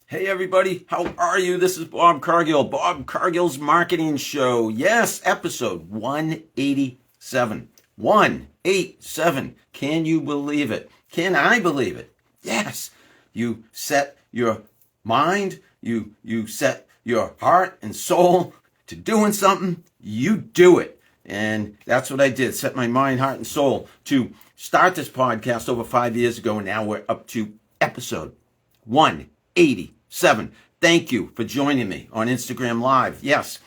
Hey everybody, how are you? This is Bob Cargill, Bob Cargill's Marketing Show. Yes, episode 187. 187. Can you believe it? Can I believe it? Yes. You set your mind, you set your heart and soul to doing something, you do it. And that's what I did. Set my mind, heart, and soul to start this podcast over 5 years ago, and now we're up to episode 187. Thank you for joining me on Instagram Live. Yes,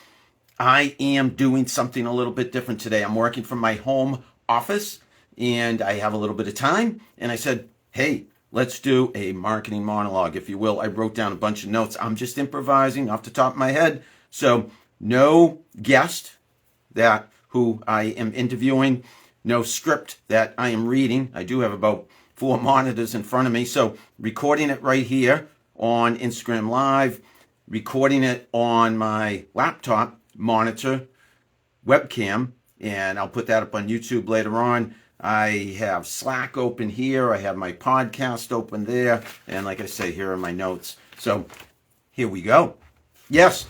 I am doing something a little bit different today. I'm working from my home office and I have a little bit of time. And I said, hey, let's do a marketing monologue, if you will. I wrote down a bunch of notes. I'm just improvising off the top of my head. So no guest who I am interviewing, no script that I am reading. I do have about 4 monitors in front of me. So recording it right here on Instagram Live, recording it on my laptop monitor webcam, and I'll put that up on YouTube later on. I have Slack open here. I have my podcast open there. And like I say, here are my notes. So here we go. Yes.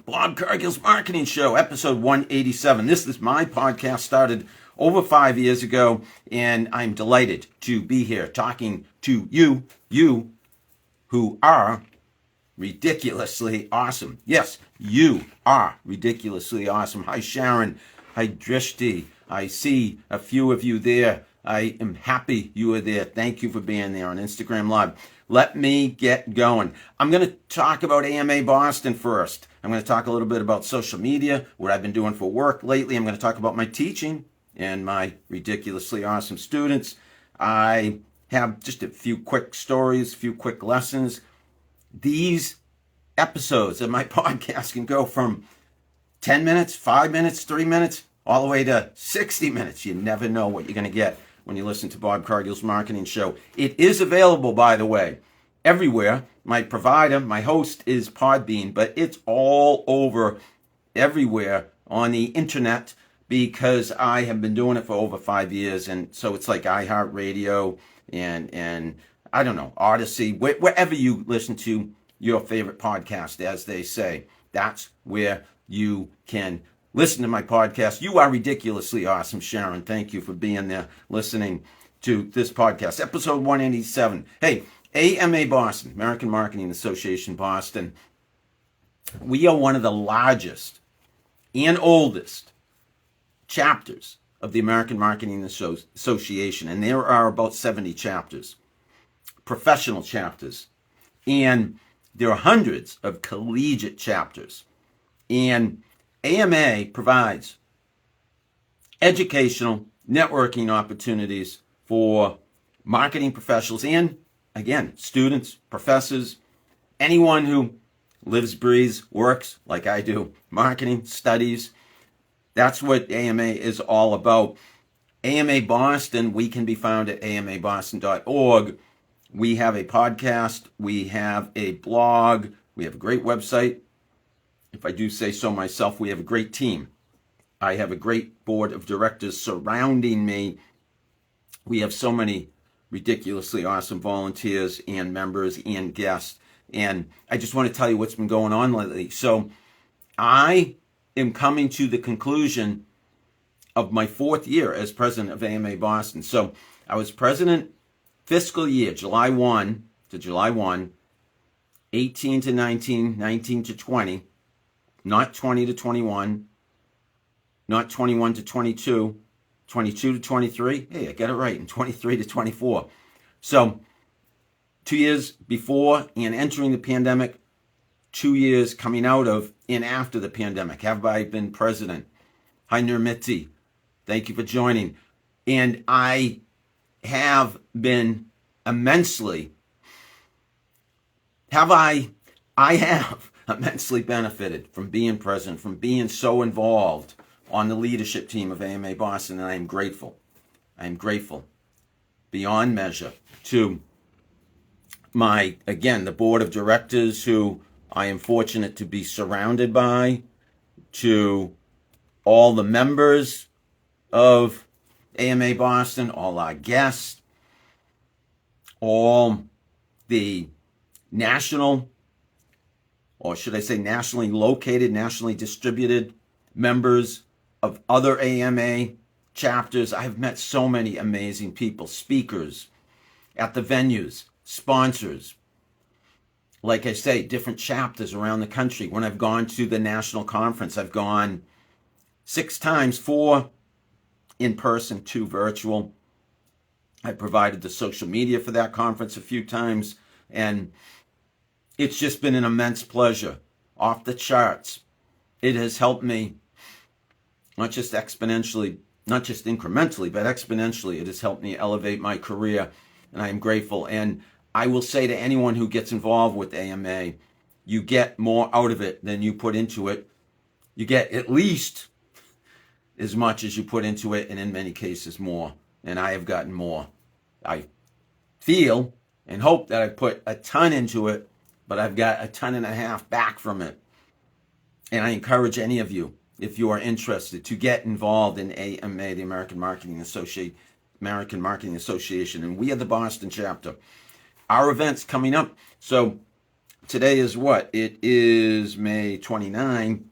Bob Cargill's Marketing Show, episode 187. This is my podcast, started over 5 years ago, and I'm delighted to be here talking to you who are ridiculously awesome. Yes, you are ridiculously awesome. Hi, Sharon. Hi, Drishti. I see a few of you there. I am happy you are there. Thank you for being there on Instagram Live. Let me get going. I'm going to talk about AMA Boston first. I'm going to talk a little bit about social media, what I've been doing for work lately. I'm going to talk about my teaching and my ridiculously awesome students. I have just a few quick stories, a few quick lessons. These episodes of my podcast can go from 10 minutes, 5 minutes, 3 minutes, all the way to 60 minutes. You never know what you're going to get when you listen to Bob Cargill's Marketing Show. It is available, by the way, everywhere. My provider, my host is Podbean, but it's all over everywhere on the internet because I have been doing it for over 5 years. And so it's like iHeartRadio and I don't know, Odyssey, wherever you listen to your favorite podcast, as they say, that's where you can listen to my podcast. You are ridiculously awesome, Sharon. Thank you for being there, listening to this podcast. Episode 187. Hey, AMA Boston, American Marketing Association Boston. We are one of the largest and oldest chapters of the American Marketing Association, and there are about 70 chapters, professional chapters, and there are hundreds of collegiate chapters. And AMA provides educational networking opportunities for marketing professionals and, again, students, professors, anyone who lives, breathes, works like I do, marketing, studies. That's what AMA is all about. AMA Boston, we can be found at amaboston.org. We have a podcast, we have a blog, we have a great website. If I do say so myself, we have a great team. I have a great board of directors surrounding me. We have so many ridiculously awesome volunteers and members and guests. And I just want to tell you what's been going on lately. So I am coming to the conclusion of my 4th year as president of AMA Boston. So I was president fiscal year, July 1 to July 1, 18 to 19, 19 to 20, not 20 to 21, not 21 to 22, 22 to 23. Hey, I got it right, and 23 to 24. So 2 years before and entering the pandemic, 2 years coming out of and after the pandemic. Have I been president? Hi, Nirmiti. Thank you for joining. And I have been immensely, I have immensely benefited from being president, from being so involved on the leadership team of AMA Boston, and I am grateful. I am grateful beyond measure to the board of directors who I am fortunate to be surrounded by, to all the members of AMA Boston, all our guests, all the national, or should I say nationally located, nationally distributed members of other AMA chapters. I have met so many amazing people, speakers at the venues, sponsors. Like I say, different chapters around the country. When I've gone to the national conference, I've gone 6 times, 4 in person, 2 virtual. I provided the social media for that conference a few times, and it's just been an immense pleasure. Off the charts. It has helped me not just exponentially, not just incrementally, but exponentially. It has helped me elevate my career, and I am grateful. And I will say to anyone who gets involved with AMA, you get more out of it than you put into it. You get at least as much as you put into it, and in many cases more. And I have gotten more. I feel and hope that I put a ton into it, but I've got 1.5 tons back from it. And I encourage any of you, if you are interested, to get involved in AMA, the American Marketing Association, and we are the Boston chapter. Our event's coming up. So today is what? It is May 29,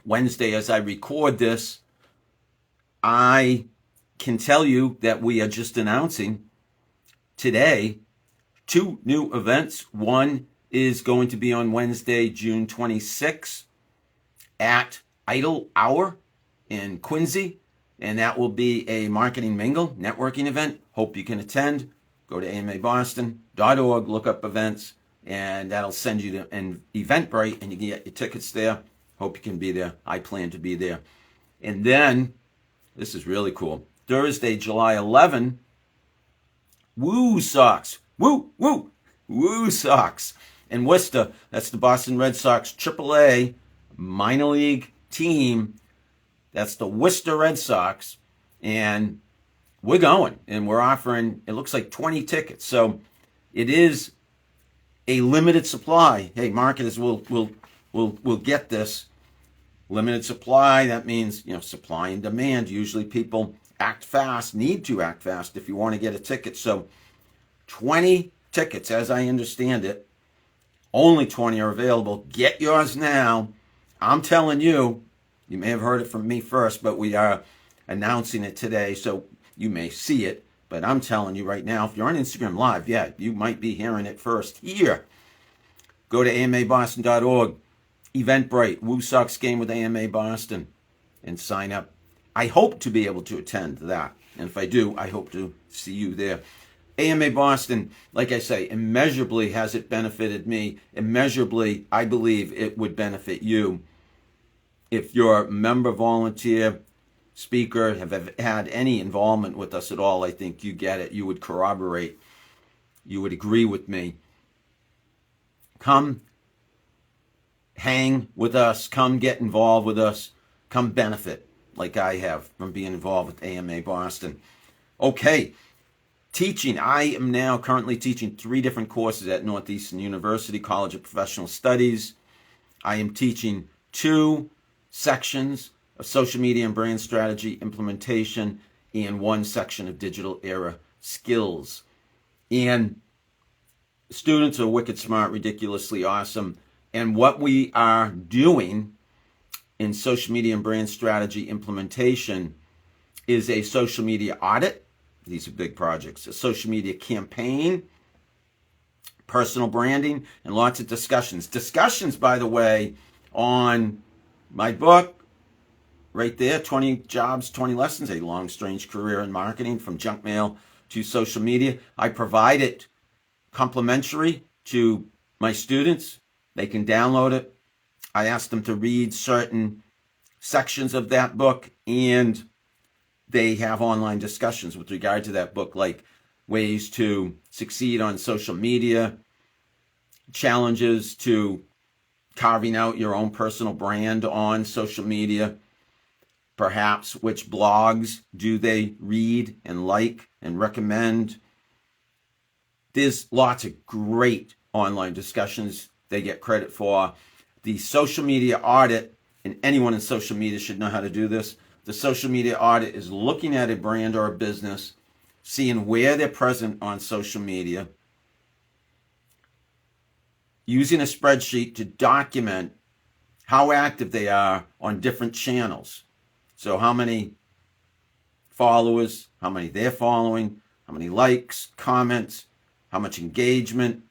Wednesday as I record this. I can tell you that we are just announcing today 2 new events. One is going to be on Wednesday, June 26th at Idle Hour in Quincy, and that will be a marketing mingle, networking event. Hope you can attend. Go to amaboston.org, look up events, and that'll send you to an Eventbrite, and you can get your tickets there. Hope you can be there. I plan to be there. And then, this is really cool, Thursday, July 11, Woo Sox. Woo, woo, Woo Sox. In Worcester, that's the Boston Red Sox AAA minor league team. That's the Worcester Red Sox. And we're going, and we're offering, it looks like 20 tickets. So it is a limited supply. Hey, marketers will get this. Limited supply, that means, supply and demand. Usually people act fast, need to act fast if you want to get a ticket. So 20 tickets, as I understand it. Only 20 are available. Get yours now. I'm telling you, you may have heard it from me first, but we are announcing it today, so you may see it. But I'm telling you right now, if you're on Instagram Live, yeah, you might be hearing it first here. Go to amaboston.org, Eventbrite, Woo Sox game with AMA Boston, and sign up. I hope to be able to attend that. And if I do, I hope to see you there. AMA Boston, like I say, immeasurably has it benefited me. Immeasurably, I believe it would benefit you. If you're a member, volunteer, speaker, have had any involvement with us at all, I think you get it. You would corroborate. You would agree with me. Come hang with us. Come get involved with us. Come benefit, like I have, from being involved with AMA Boston. Okay. Teaching. I am now currently teaching 3 different courses at Northeastern University College of Professional Studies. I am teaching 2 sections of social media and brand strategy implementation and 1 section of digital era skills. And students are wicked smart, ridiculously awesome. And what we are doing in social media and brand strategy implementation is a social media audit. These are big projects. A social media campaign, personal branding, and lots of discussions. Discussions, by the way, on my book, right there, 20 Jobs, 20 Lessons, A Long, Strange Career in Marketing, from junk mail to social media. I provide it complimentary to my students. They can download it. I ask them to read certain sections of that book, and they have online discussions with regard to that book, like ways to succeed on social media, challenges to carving out your own personal brand on social media, perhaps which blogs do they read and like and recommend. There's lots of great online discussions they get credit for. The social media audit, and anyone in social media should know how to do this. The social media audit is looking at a brand or a business, seeing where they're present on social media, using a spreadsheet to document how active they are on different channels. So how many followers, how many they're following, how many likes, comments, how much engagement,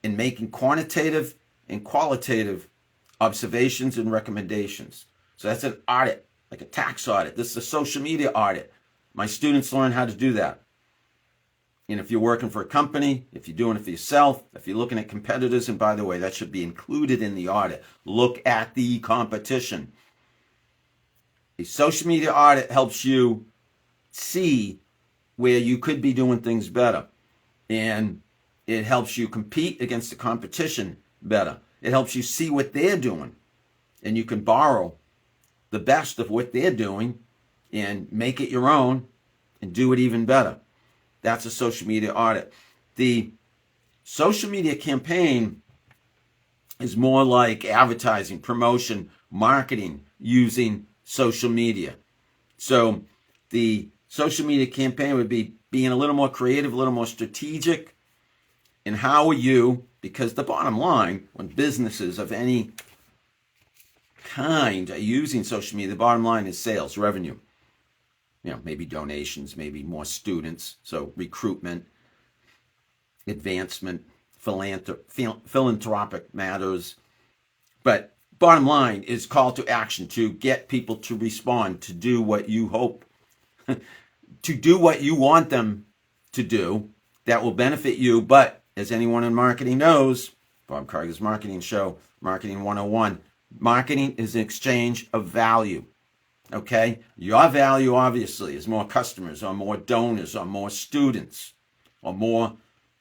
and making quantitative and qualitative observations and recommendations. So that's an audit, like a tax audit. This is a social media audit. My students learn how to do that. And if you're working for a company, if you're doing it for yourself, if you're looking at competitors, and by the way, that should be included in the audit. Look at the competition. A social media audit helps you see where you could be doing things better. And it helps you compete against the competition better. It helps you see what they're doing. And you can borrow the best of what they're doing and make it your own and do it even better. That's a social media audit. The social media campaign is more like advertising, promotion, marketing using social media. So the social media campaign would be being a little more creative, a little more strategic. And how are you, because the bottom line, when businesses of any kind are using social media, the bottom line is sales, revenue. Maybe donations, maybe more students. So recruitment, advancement, philanthropic matters. But bottom line is call to action to get people to respond, to do what you hope, to do what you want them to do that will benefit you. But as anyone in marketing knows, Bob Cargill's marketing show, Marketing 101, marketing is an exchange of value. Okay? Your value, obviously, is more customers or more donors or more students or more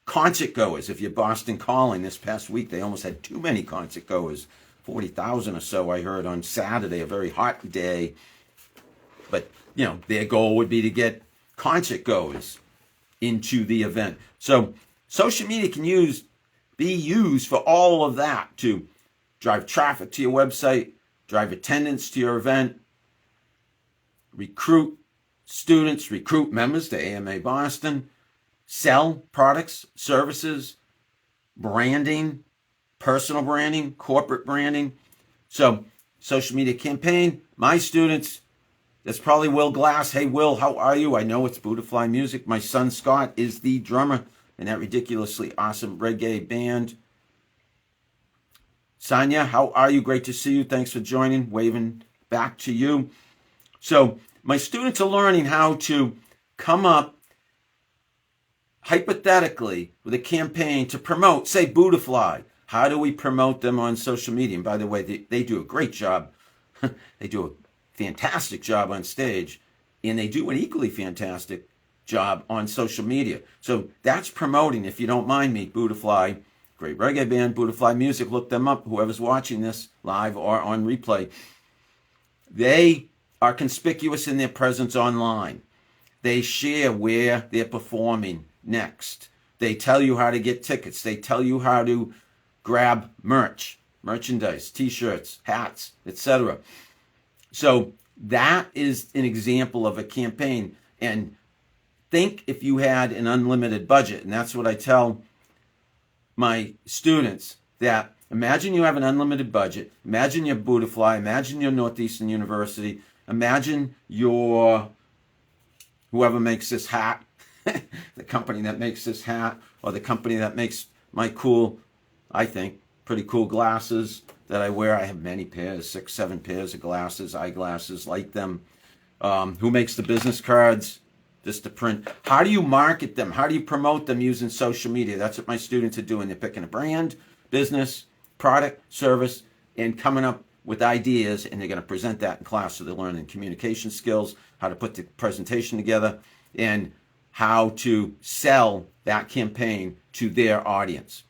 concert goers. If you're Boston Calling, this past week, they almost had too many concert goers. 40,000 or so, I heard, on Saturday, a very hot day. But, their goal would be to get concert goers into the event. So social media can be used for all of that to drive traffic to your website, drive attendance to your event, recruit students, recruit members to AMA Boston, sell products, services, branding, personal branding, corporate branding. So social media campaign, my students, that's probably Will Glass. Hey, Will, how are you? I know it's Buddha Music. My son, Scott, is the drummer in that ridiculously awesome reggae band. Sonia, how are you? Great to see you. Thanks for joining. Waving back to you. So my students are learning how to come up hypothetically with a campaign to promote, say, Buddha. How do we promote them on social media? And by the way, they do a great job. They do a fantastic job on stage, and they do an equally fantastic job on social media. So that's promoting, if you don't mind me, Buddha. Great reggae band, Buddha Music. Look them up, whoever's watching this live or on replay. They are conspicuous in their presence online. They share where they're performing next. They tell you how to get tickets. They tell you how to grab merchandise, t-shirts, hats, etc. So that is an example of a campaign. And think if you had an unlimited budget, and that's what I tell my students, that imagine you have an unlimited budget, imagine you're Buddha, imagine you're Northeastern University, imagine you're whoever makes this hat, the company that makes this hat, or the company that makes my cool, I think, pretty cool glasses that I wear. I have many pairs, 6, 7 pairs of glasses, eyeglasses like them. Who makes the business cards? Just to print. How do you market them? How do you promote them using social media? That's what my students are doing. They're picking a brand, business, product, service, and coming up with ideas, and they're going to present that in class. So they're learning communication skills, how to put the presentation together, and how to sell that campaign to their audience.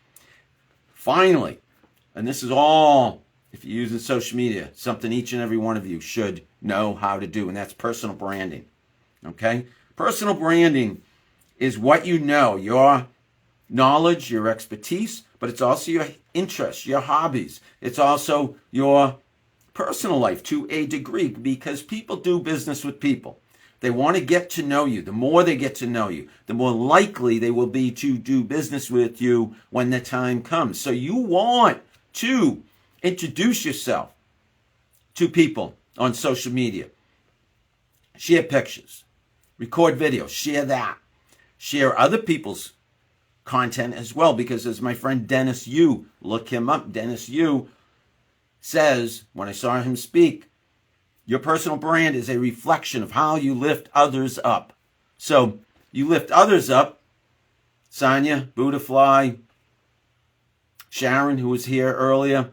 Finally, and this is all, if you're using social media, something each and every one of you should know how to do, and that's personal branding. Okay? Personal branding is what you know, your knowledge, your expertise, but it's also your interests, your hobbies. It's also your personal life to a degree, because people do business with people. They want to get to know you. The more they get to know you, the more likely they will be to do business with you when the time comes. So you want to introduce yourself to people on social media. Share pictures, record videos, share that. Share other people's content as well, because as my friend Dennis Yu, look him up, Dennis Yu says, when I saw him speak, your personal brand is a reflection of how you lift others up. So you lift others up, Sonia, Buddhafly, Sharon, who was here earlier.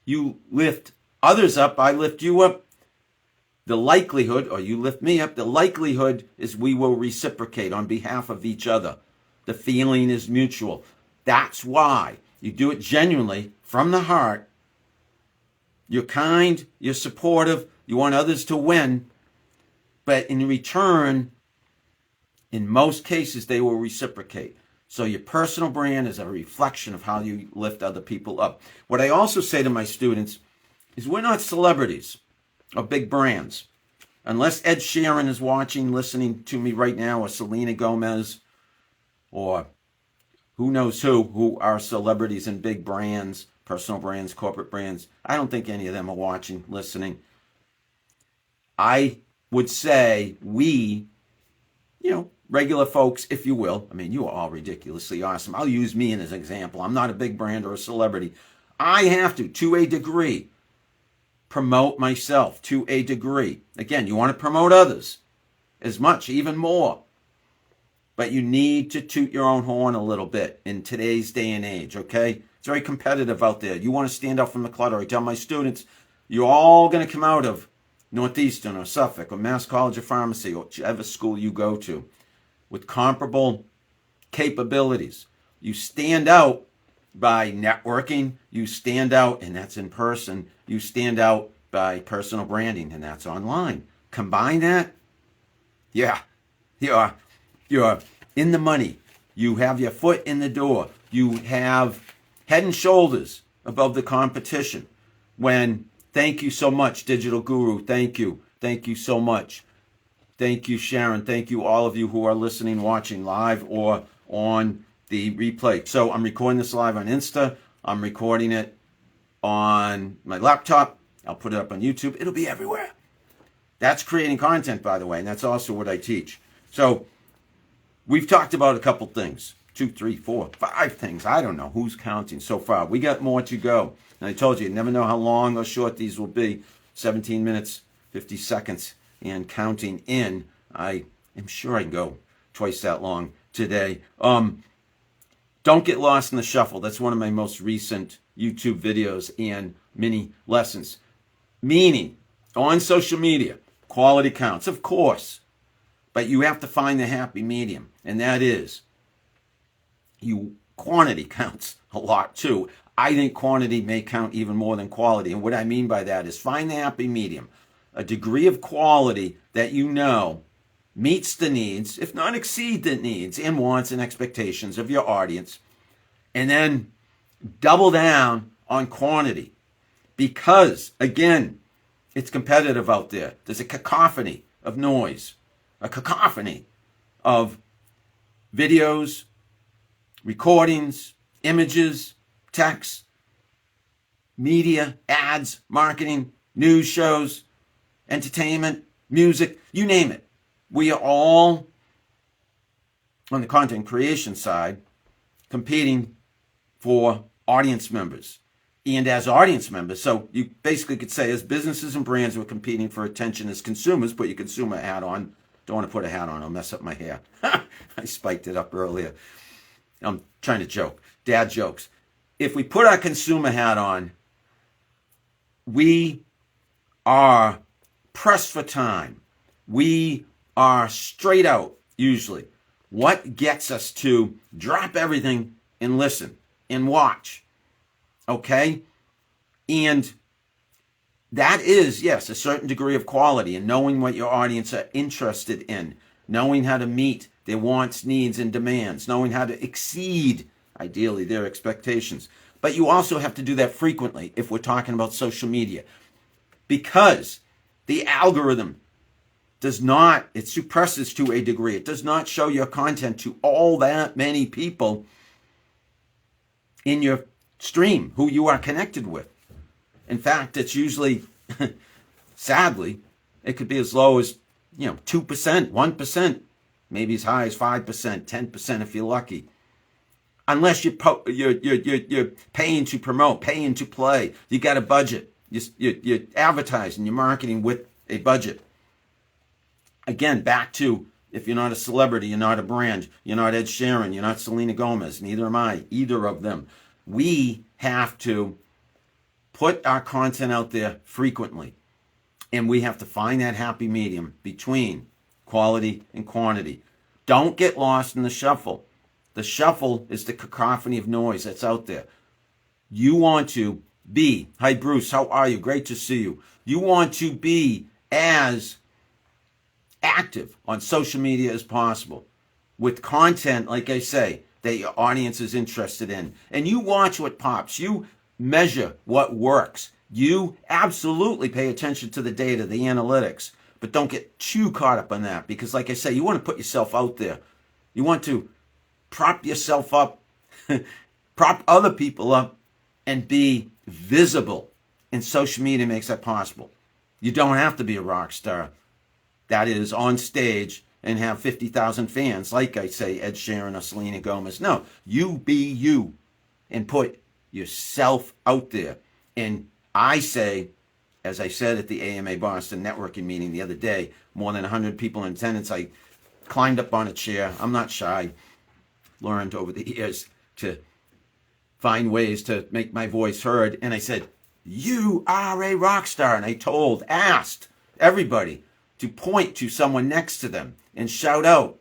You lift others up, I lift you up. The likelihood, or you lift me up, the likelihood is we will reciprocate on behalf of each other. The feeling is mutual. That's why you do it genuinely from the heart. You're kind, you're supportive, you want others to win, but in return, in most cases, they will reciprocate. So your personal brand is a reflection of how you lift other people up. What I also say to my students is we're not celebrities or big brands. Unless Ed Sheeran is watching, listening to me right now, or Selena Gomez, or who knows who are celebrities and big brands, personal brands, corporate brands. I don't think any of them are watching, listening. I would say we, regular folks, if you will. I mean, you are all ridiculously awesome. I'll use me as an example. I'm not a big brand or a celebrity. I have to a degree, promote myself to a degree. Again, you want to promote others as much, even more. But you need to toot your own horn a little bit in today's day and age, okay? It's very competitive out there. You want to stand out from the clutter. I tell my students, you're all going to come out of Northeastern or Suffolk or Mass College of Pharmacy or whichever school you go to with comparable capabilities. You stand out by networking. You stand out, and that's in person. You stand out by personal branding, and that's online. Combine that, yeah, you're in the money. You have your foot in the door. You have head and shoulders above the competition. Thank you so much, Digital Guru. Thank you. Thank you so much. Thank you, Sharon. Thank you, all of you who are listening, watching live or on the replay. So I'm recording this live on Insta. I'm recording it on my laptop. I'll put it up on YouTube. It'll be everywhere. That's creating content, by the way, and that's also what I teach. So we've talked about a couple things. 2, 3, 4, 5 things. I don't know who's counting so far. We got more to go. And I told you never know how long or short these will be. 17 minutes, 50 seconds, and counting in. I am sure I can go twice that long today. Don't get lost in the shuffle. That's one of my most recent YouTube videos and mini lessons. Meaning, on social media, quality counts, of course. But you have to find the happy medium. And that is, quantity counts a lot too. I think quantity may count even more than quality. And what I mean by that is find the happy medium. A degree of quality that meets the needs, if not exceed the needs and wants and expectations of your audience. And then double down on quantity. Because, again, it's competitive out there. There's a cacophony of noise. A cacophony of videos, recordings, images, text, media, ads, marketing, news shows, entertainment, music, you name it. We are all, on the content creation side, competing for audience members. And as audience members, so you basically could say as businesses and brands, we're competing for attention as consumers. Put your consumer hat on. Don't want to put a hat on. I'll mess up my hair. I spiked it up earlier. I'm trying to joke. Dad jokes. If we put our consumer hat on, we are pressed for time. We are straight out, usually. What gets us to drop everything and listen and watch? Okay? And that is, yes, a certain degree of quality and knowing what your audience are interested in, knowing how to meet their wants, needs, and demands, knowing how to exceed, ideally, their expectations. But you also have to do that frequently if we're talking about social media. Because the algorithm it suppresses to a degree. It does not show your content to all that many people in your stream who you are connected with. In fact, it's usually, sadly, it could be as low as 2%, 1%, maybe as high as 5%, 10% if you're lucky. Unless you're paying to promote, paying to play. You got a budget. You're advertising, you're marketing with a budget. Again, back to, if you're not a celebrity, you're not a brand, you're not Ed Sheeran, you're not Selena Gomez, neither am I, either of them. We have to put our content out there frequently. And we have to find that happy medium between quality and quantity. Don't get lost in the shuffle. The shuffle is the cacophony of noise that's out there. You want to be, hi Bruce, how are you? Great to see you. You want to be as active on social media as possible with content, like I say, that your audience is interested in. And you watch what pops. You measure what works. You absolutely pay attention to the data, the analytics, but don't get too caught up on that because, like I say, you want to put yourself out there. You want to prop yourself up, prop other people up, and be visible. And social media makes that possible. You don't have to be a rock star that is on stage and have 50,000 fans, like I say, Ed Sheeran or Selena Gomez. No, you be you and put yourself out there. And I say, as I said at the AMA Boston networking meeting the other day, more than 100 people in attendance, I climbed up on a chair. I'm not shy. Learned over the years to find ways to make my voice heard. And I said, you are a rock star. And I asked everybody to point to someone next to them and shout out,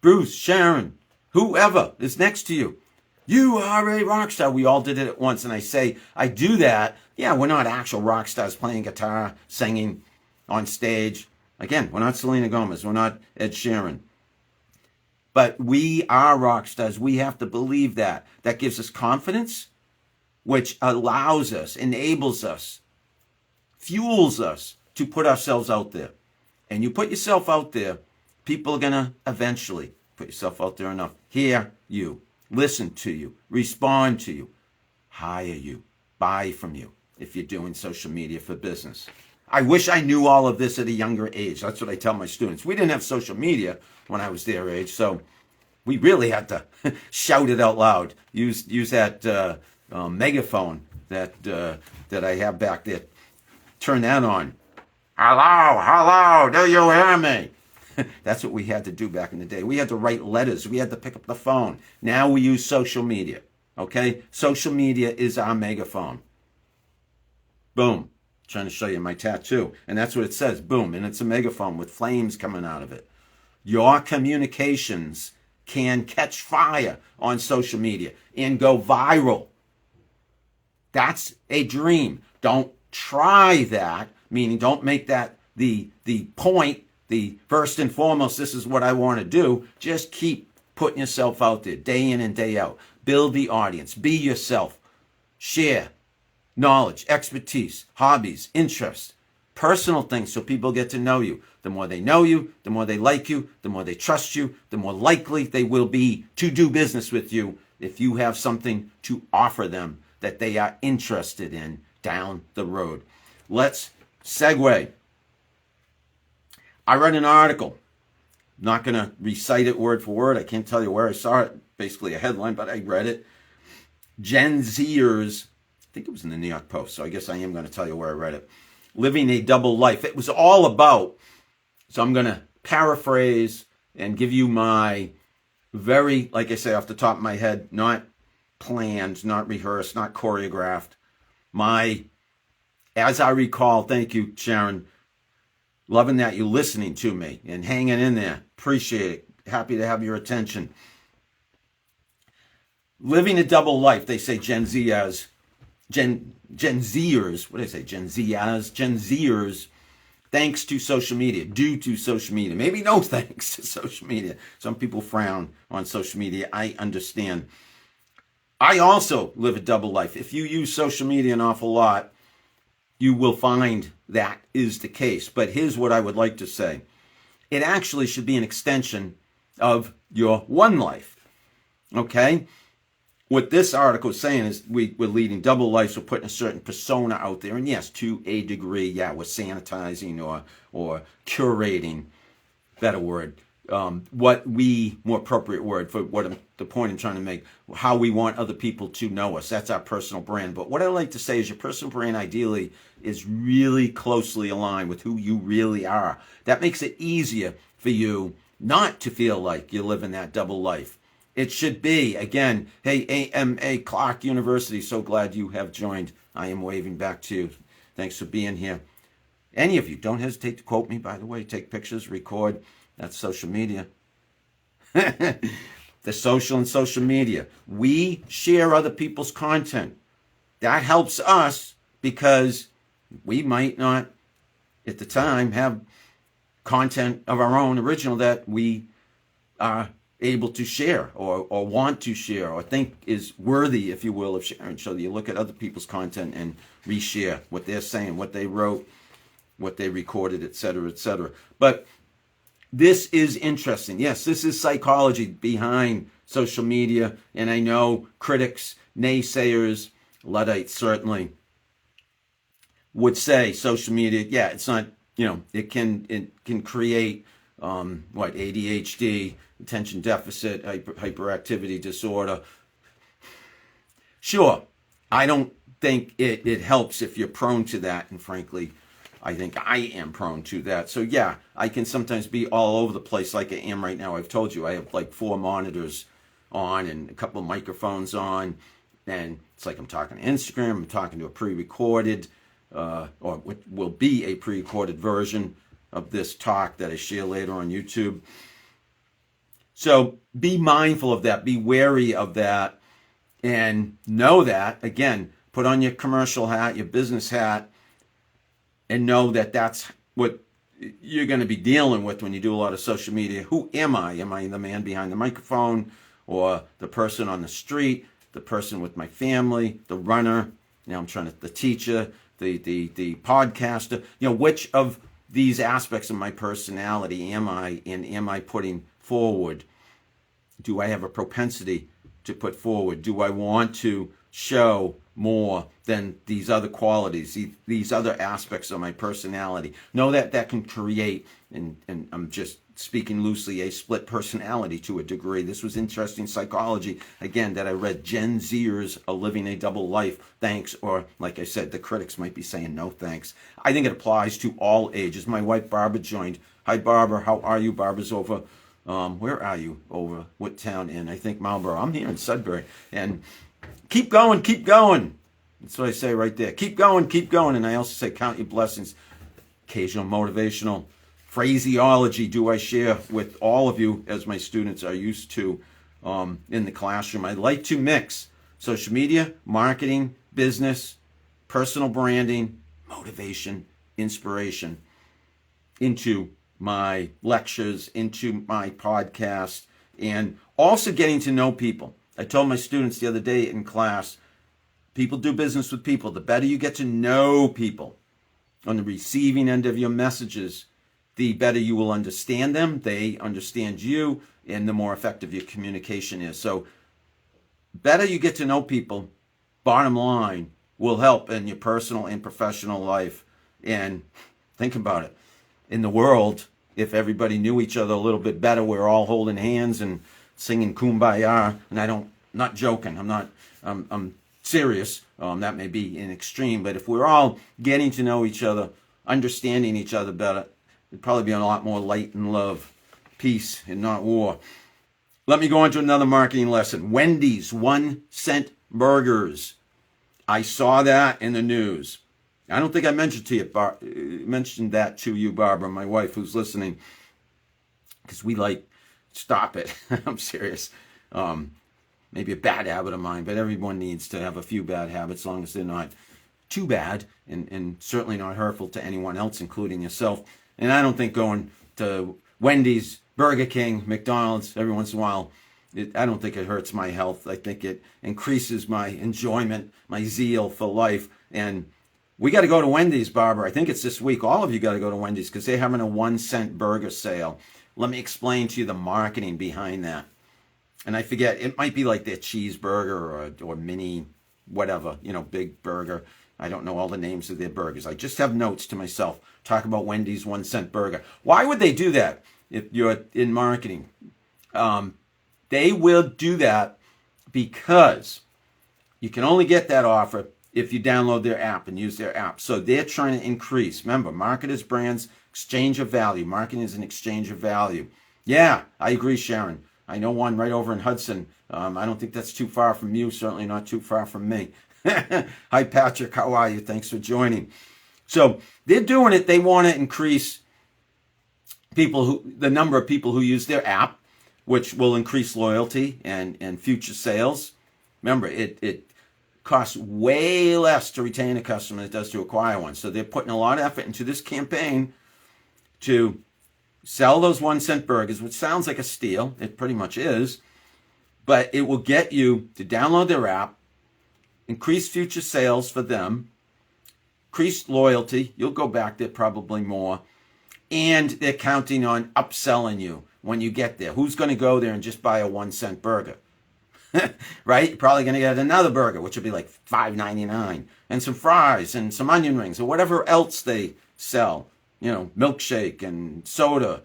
Bruce, Sharon, whoever is next to you. You are a rock star. We all did it at once. And I say, I do that. Yeah, we're not actual rock stars playing guitar, singing on stage. Again, we're not Selena Gomez. We're not Ed Sheeran. But we are rock stars. We have to believe that. That gives us confidence, which allows us, enables us, fuels us to put ourselves out there. And you put yourself out there, people are going to eventually put yourself out there enough. Hear you, listen to you, respond to you, hire you, buy from you if you're doing social media for business. I wish I knew all of this at a younger age. That's what I tell my students. We didn't have social media when I was their age, so we really had to shout it out loud. Use that megaphone that I have back there. Turn that on. Hello, do you hear me? That's what we had to do back in the day. We had to write letters. We had to pick up the phone. Now we use social media, okay? Social media is our megaphone. Boom. Trying to show you my tattoo. And that's what it says, boom. And it's a megaphone with flames coming out of it. Your communications can catch fire on social media and go viral. That's a dream. Don't try that, meaning don't make that the point, the first and foremost, this is what I want to do. Just keep putting yourself out there day in and day out. Build the audience. Be yourself. Share knowledge, expertise, hobbies, interests, personal things so people get to know you. The more they know you, the more they like you, the more they trust you, the more likely they will be to do business with you if you have something to offer them that they are interested in down the road. Let's segue. I read an article. I'm not going to recite it word for word. I can't tell you where I saw it. Basically a headline, but I read it. Gen Zers, I think it was in the New York Post, so I guess I am going to tell you where I read it. Living a double life. It was all about, so I'm going to paraphrase and give you my very, like I say, off the top of my head, not planned, not rehearsed, not choreographed. As I recall, thank you, Sharon, loving that you're listening to me and hanging in there. Appreciate it. Happy to have your attention. Living a double life, they say Gen Zers, what did I say? Gen Zers, thanks to social media, due to social media. Maybe no thanks to social media. Some people frown on social media. I understand. I also live a double life. If you use social media an awful lot, you will find that is the case. But here's what I would like to say. It actually should be an extension of your one life. Okay? What this article is saying is we're leading double lives. We're putting a certain persona out there. And yes, to a degree, yeah, we're sanitizing or curating, better word, more appropriate word for the point I'm trying to make, how we want other people to know us. That's our personal brand. But what I like to say is your personal brand ideally is really closely aligned with who you really are. That makes it easier for you not to feel like you're living that double life. It should be, again, hey, AMA Clark University, so glad you have joined. I am waving back to you. Thanks for being here. Any of you, don't hesitate to quote me, by the way. Take pictures, record. That's social media. The social media. We share other people's content. That helps us because we might not, at the time, have content of our own original that we are able to share or want to share or think is worthy, if you will, of sharing. So you look at other people's content and reshare what they're saying, what they wrote, what they recorded, etc., etc. But this is interesting. Yes, this is psychology behind social media. And I know critics, naysayers, Luddites certainly would say social media, yeah, it's not, it can create ADHD, attention deficit, hyperactivity disorder. Sure, I don't think it helps if you're prone to that. And frankly, I think I am prone to that. So yeah, I can sometimes be all over the place like I am right now. I've told you I have like 4 monitors on and a couple of microphones on. And it's like I'm talking to Instagram, I'm talking to a pre-recorded, or what will be a pre-recorded version of this talk that I share later on YouTube. So be mindful of that, be wary of that, and know that, again, put on your commercial hat, your business hat, and know that that's what you're going to be dealing with when you do a lot of social media. Who am I? Am I the man behind the microphone or the person on the street, the person with my family, the runner, the teacher, the podcaster? Which of these aspects of my personality am I, and am I putting forward? Do I have a propensity to put forward? Do I want to show more than these other qualities, these other aspects of my personality? Know that can create, and I'm just speaking loosely, a split personality to a degree. This was interesting psychology, again, that I read. Gen Zers are living a double life. Thanks, or like I said, the critics might be saying no thanks. I think it applies to all ages. My wife Barbara joined. Hi Barbara, how are you? Barbara's over, where are you? Over what town? In, I think, Marlboro. I'm here in Sudbury. And keep going, keep going. That's what I say right there. Keep going, keep going. And I also say count your blessings. Occasional motivational phraseology do I share with all of you, as my students are used to in the classroom. I like to mix social media, marketing, business, personal branding, motivation, inspiration into my lectures, into my podcast, and also getting to know people. I told my students the other day in class, people do business with people. The better you get to know people on the receiving end of your messages, the better you will understand them, they understand you, and the more effective your communication is. So better you get to know people, bottom line, will help in your personal and professional life. And think about it. In the world, if everybody knew each other a little bit better, we're all holding hands and singing Kumbaya. And not joking. I'm serious. That may be an extreme, but if we're all getting to know each other, understanding each other better, it'd probably be a lot more light and love, peace and not war. Let me go on to another marketing lesson. Wendy's 1-cent burgers. I saw that in the news. I don't think I mentioned that to you, Barbara, my wife, who's listening, because stop it. I'm serious. Maybe a bad habit of mine, but everyone needs to have a few bad habits, as long as they're not too bad and certainly not hurtful to anyone else, including yourself. And I don't think going to Wendy's, Burger King, McDonald's every once in a while, I don't think it hurts my health. I think it increases my enjoyment, my zeal for life. And We got to go to Wendy's, Barbara. I think it's this week. All of you got to go to Wendy's because they're having a 1-cent burger sale. Let me explain to you the marketing behind that. And I forget, it might be like their cheeseburger or mini whatever, big burger. I don't know all the names of their burgers. I just have notes to myself. Talk about Wendy's 1-cent burger. Why would they do that if you're in marketing? They will do that because you can only get that offer if you download their app and use their app. So they're trying to increase. Remember, marketers, brands, exchange of value. Marketing is an exchange of value. Yeah, I agree, Sharon. I know one right over in Hudson. I don't think that's too far from you. Certainly not too far from me. Hi, Patrick. How are you? Thanks for joining. So they're doing it. They want to increase the number of people who use their app, which will increase loyalty and future sales. Remember, it costs way less to retain a customer than it does to acquire one. So they're putting a lot of effort into this campaign to sell those 1-cent burgers, which sounds like a steal. It pretty much is. But it will get you to download their app, increase future sales for them, increase loyalty. You'll go back there probably more. And they're counting on upselling you when you get there. Who's going to go there and just buy a 1-cent burger? Right? You're probably going to get another burger, which will be like $5.99, and some fries and some onion rings or whatever else they sell, milkshake and soda,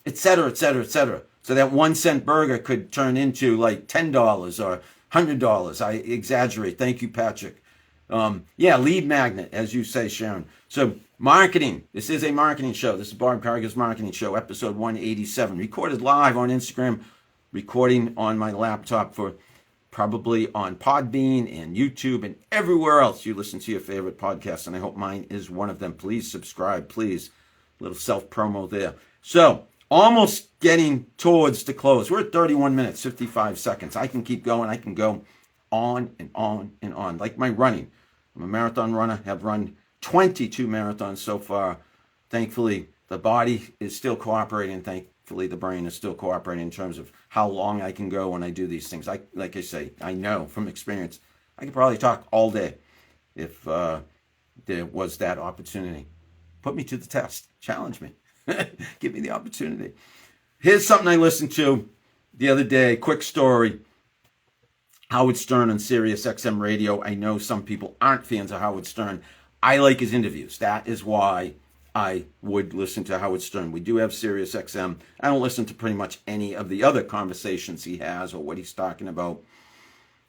etc., etc., etc. So that 1-cent burger could turn into like $10 or $100. I exaggerate. Thank you, Patrick. Lead magnet, as you say, Sharon. So marketing. This is a marketing show. This is Barb Cargill's marketing show, episode 187, recorded live on Instagram, recording on my laptop for probably on Podbean and YouTube and everywhere else you listen to your favorite podcasts. And I hope mine is one of them. Please subscribe, please. A little self-promo there. So almost getting towards the close. We're at 31 minutes, 55 seconds. I can keep going. I can go on and on and on. Like my running. I'm a marathon runner. Have run 22 marathons so far. Thankfully, the body is still cooperating. Thankfully, the brain is still cooperating in terms of how long I can go when I do these things. Like I say, I know from experience, I could probably talk all day if there was that opportunity. Put me to the test. Challenge me. Give me the opportunity. Here's something I listened to the other day. Quick story. Howard Stern on Sirius XM radio. I know some people aren't fans of Howard Stern. I like his interviews. That is why I would listen to Howard Stern. We do have Sirius XM. I don't listen to pretty much any of the other conversations he has or what he's talking about.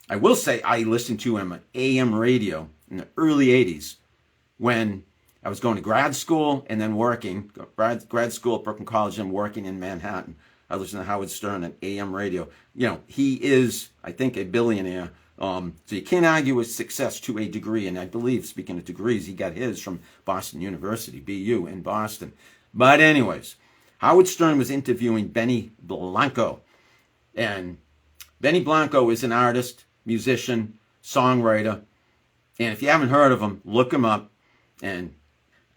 I will say I listened to him on AM radio in the early 80s when I was going to grad school and then working. Grad school at Brooklyn College and working in Manhattan. I listened to Howard Stern on AM radio. He is, I think, a billionaire. So you can't argue with success to a degree. And I believe, speaking of degrees, he got his from Boston University, BU in Boston. But anyways, Howard Stern was interviewing Benny Blanco. And Benny Blanco is an artist, musician, songwriter. And if you haven't heard of him, look him up. And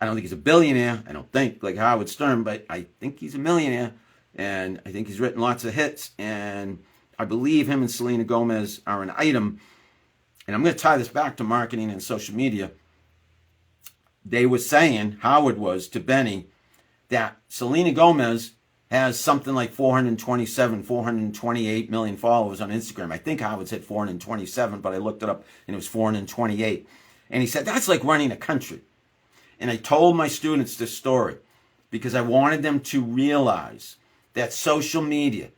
I don't think he's a billionaire. I don't think like Howard Stern, but I think he's a millionaire. And I think he's written lots of hits. And I believe him and Selena Gomez are an item. And I'm going to tie this back to marketing and social media. They were saying, Howard was, to Benny, that Selena Gomez has something like 428 million followers on Instagram. I think Howard said 427, but I looked it up and it was 428. And he said, that's like running a country. And I told my students this story because I wanted them to realize that social media,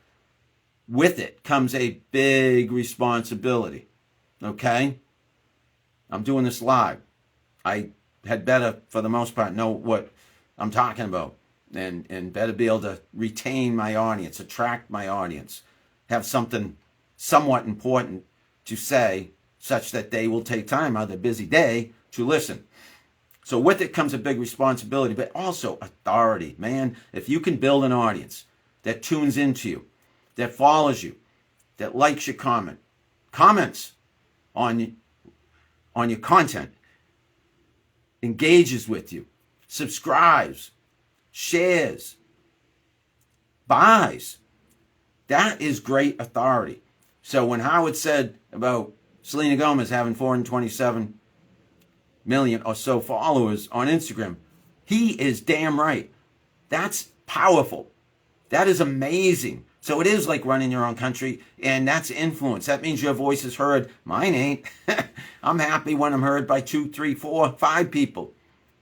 with it comes a big responsibility. Okay? I'm doing this live. I had better, for the most part, know what I'm talking about and better be able to retain my audience, attract my audience, have something somewhat important to say such that they will take time out of their busy day to listen. So with it comes a big responsibility, but also authority. Man, if you can build an audience that tunes into you, that follows you, that likes your comments on your content, engages with you, subscribes, shares, buys, that is great authority. So when Howard said about Selena Gomez having 427 million or so followers on Instagram. He is damn right. That's powerful. That is amazing. So it is like running your own country, and that's influence. That means your voice is heard. Mine ain't. I'm happy when I'm heard by 2, 3, 4, 5 people.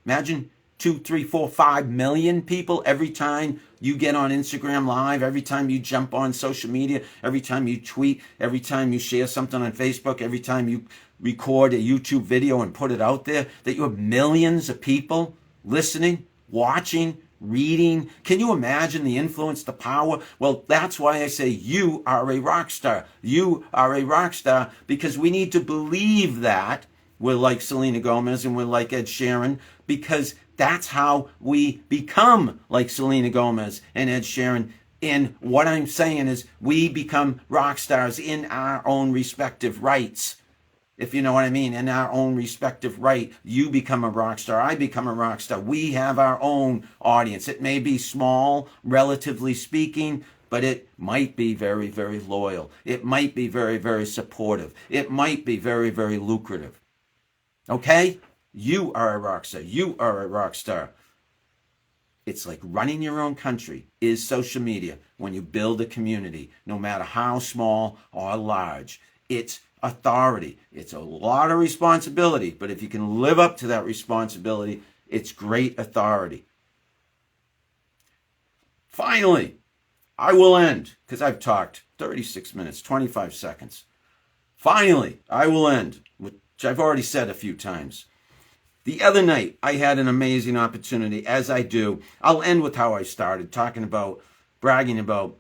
Imagine 2, 3, 4, 5 million people every time you get on Instagram Live, every time you jump on social media, every time you tweet, every time you share something on Facebook, every time you record a YouTube video and put it out there, that you have millions of people listening, watching, reading. Can you imagine the influence, the power? Well, that's why I say you are a rock star. You are a rock star, because we need to believe that we're like Selena Gomez and we're like Ed Sheeran, because that's how we become like Selena Gomez and Ed Sheeran. And what I'm saying is we become rock stars in our own respective rights. If you know what I mean, in our own respective right. You become a rock star. I become a rock star. We have our own audience. It may be small, relatively speaking, but it might be very, very loyal. It might be very, very supportive. It might be very, very lucrative. Okay? You are a rock star. You are a rock star. It's like running your own country is social media when you build a community, no matter how small or large. It's authority. It's a lot of responsibility, but if you can live up to that responsibility, it's great authority. Finally, I will end, because I've talked 36 minutes, 25 seconds. Finally, I will end, which I've already said a few times. The other night, I had an amazing opportunity, as I do. I'll end with how I started, talking about, bragging about,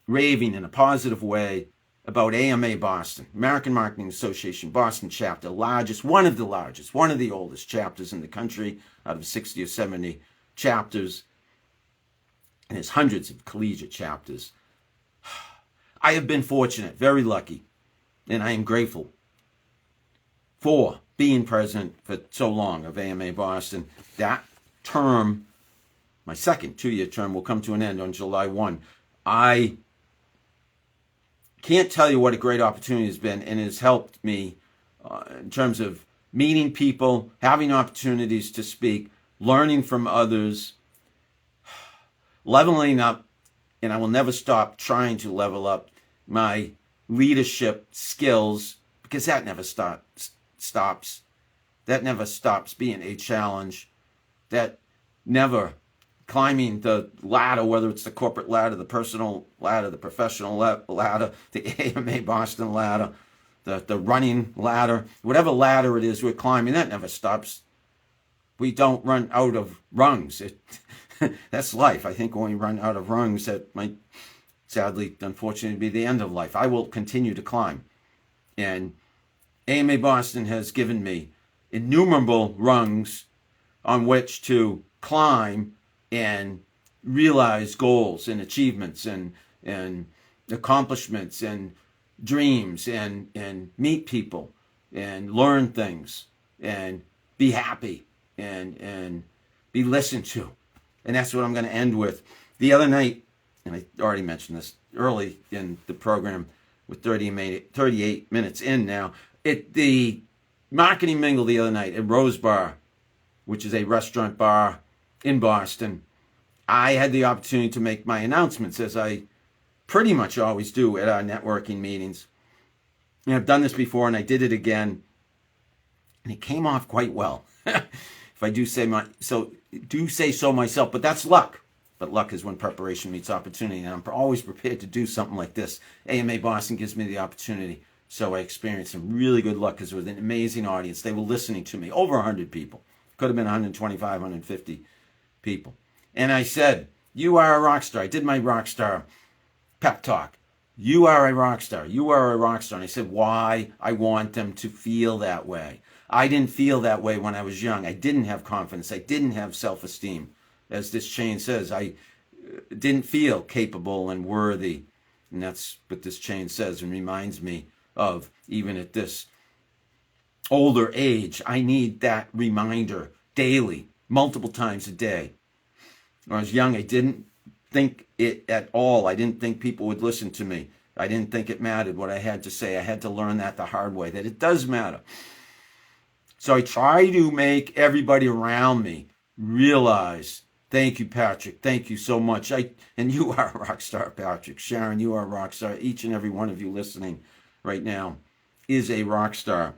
raving in a positive way about AMA Boston, American Marketing Association, Boston chapter, one of the oldest chapters in the country, out of 60 or 70 chapters, and there's hundreds of collegiate chapters. I have been fortunate, very lucky, and I am grateful for being president for so long of AMA Boston. That term, my second 2-year term, will come to an end on July 1. I can't tell you what a great opportunity has been, and it has helped me in terms of meeting people, having opportunities to speak, learning from others, leveling up, and I will never stop trying to level up my leadership skills, because that never stops. That never stops being a challenge. That never climbing the ladder, whether it's the corporate ladder, the personal ladder, the professional ladder, the AMA Boston ladder, the running ladder, whatever ladder it is we're climbing, that never stops. We don't run out of rungs. That's life. I think when we run out of rungs, that might sadly, unfortunately, be the end of life. I will continue to climb. And AMA Boston has given me innumerable rungs on which to climb and realize goals and achievements and accomplishments and dreams and meet people and learn things and be happy and be listened to. And that's what I'm going to end with. The other night, and I already mentioned this early in the program, with 38 minutes in now, at the marketing mingle the other night at Rose Bar, which is a restaurant bar in Boston, I had the opportunity to make my announcements, as I pretty much always do at our networking meetings. And I've done this before, and I did it again, and it came off quite well. If I do say so myself, but that's luck. But luck is when preparation meets opportunity, and I'm always prepared to do something like this. AMA Boston gives me the opportunity, so I experienced some really good luck, because it was an amazing audience. They were listening to me, over 100 people. Could have been 125, 150 people. And I said, you are a rock star. I did my rock star pep talk. You are a rock star. You are a rock star. And I said why I want them to feel that way. I didn't feel that way when I was young. I didn't have confidence. I didn't have self-esteem. As this chain says, I didn't feel capable and worthy. And that's what this chain says and reminds me of, even at this older age. I need that reminder daily, multiple times a day. When I was young, I didn't think it at all. I didn't think people would listen to me. I didn't think it mattered what I had to say. I had to learn that the hard way, that it does matter. So I try to make everybody around me realize, thank you, Patrick. Thank you so much. And you are a rock star, Patrick. Sharon, you are a rock star. Each and every one of you listening right now is a rock star.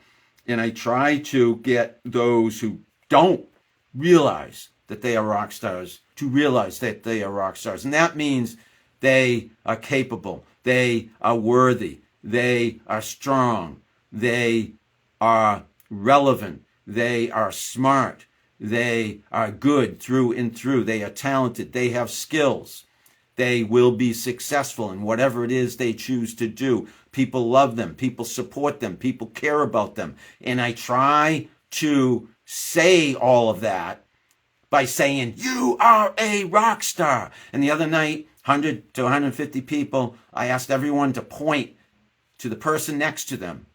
And I try to get those who don't realize that they are rock stars to realize that they are rock stars. And that means they are capable. They are worthy. They are strong. They are relevant. They are smart. They are good through and through. They are talented. They have skills. They will be successful in whatever it is they choose to do. People love them. People support them. People care about them. And I try to say all of that by saying, you are a rock star. And the other night, 100 to 150 people, I asked everyone to point to the person next to them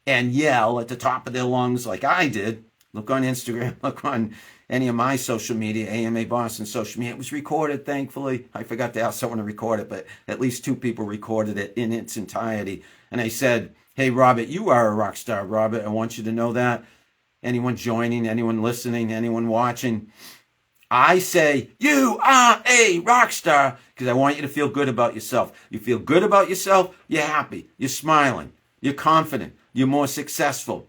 and yell at the top of their lungs like I did. Look on Instagram, look on any of my social media, AMA Boston social media. It was recorded, thankfully. I forgot to ask someone to record it, but at least 2 people recorded it in its entirety. And I said, hey, Robert, you are a rock star, Robert. I want you to know that. Anyone joining, anyone listening, anyone watching, I say, you are a rock star because I want you to feel good about yourself. You feel good about yourself, you're happy, you're smiling, you're confident, you're more successful.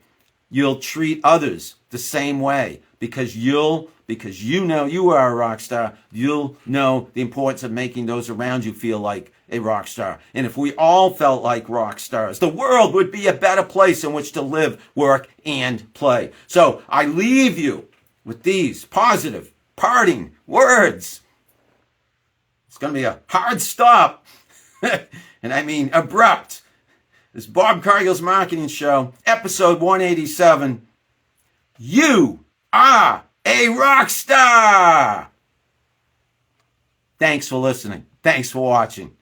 You'll treat others the same way because you know you are a rock star. You'll know the importance of making those around you feel like a rock star. And if we all felt like rock stars, the world would be a better place in which to live, work, and play. So I leave you with these positive parting words. It's going to be a hard stop. And I mean abrupt. This is Bob Cargill's Marketing Show, episode 187. You are a rock star. Thanks for listening. Thanks for watching.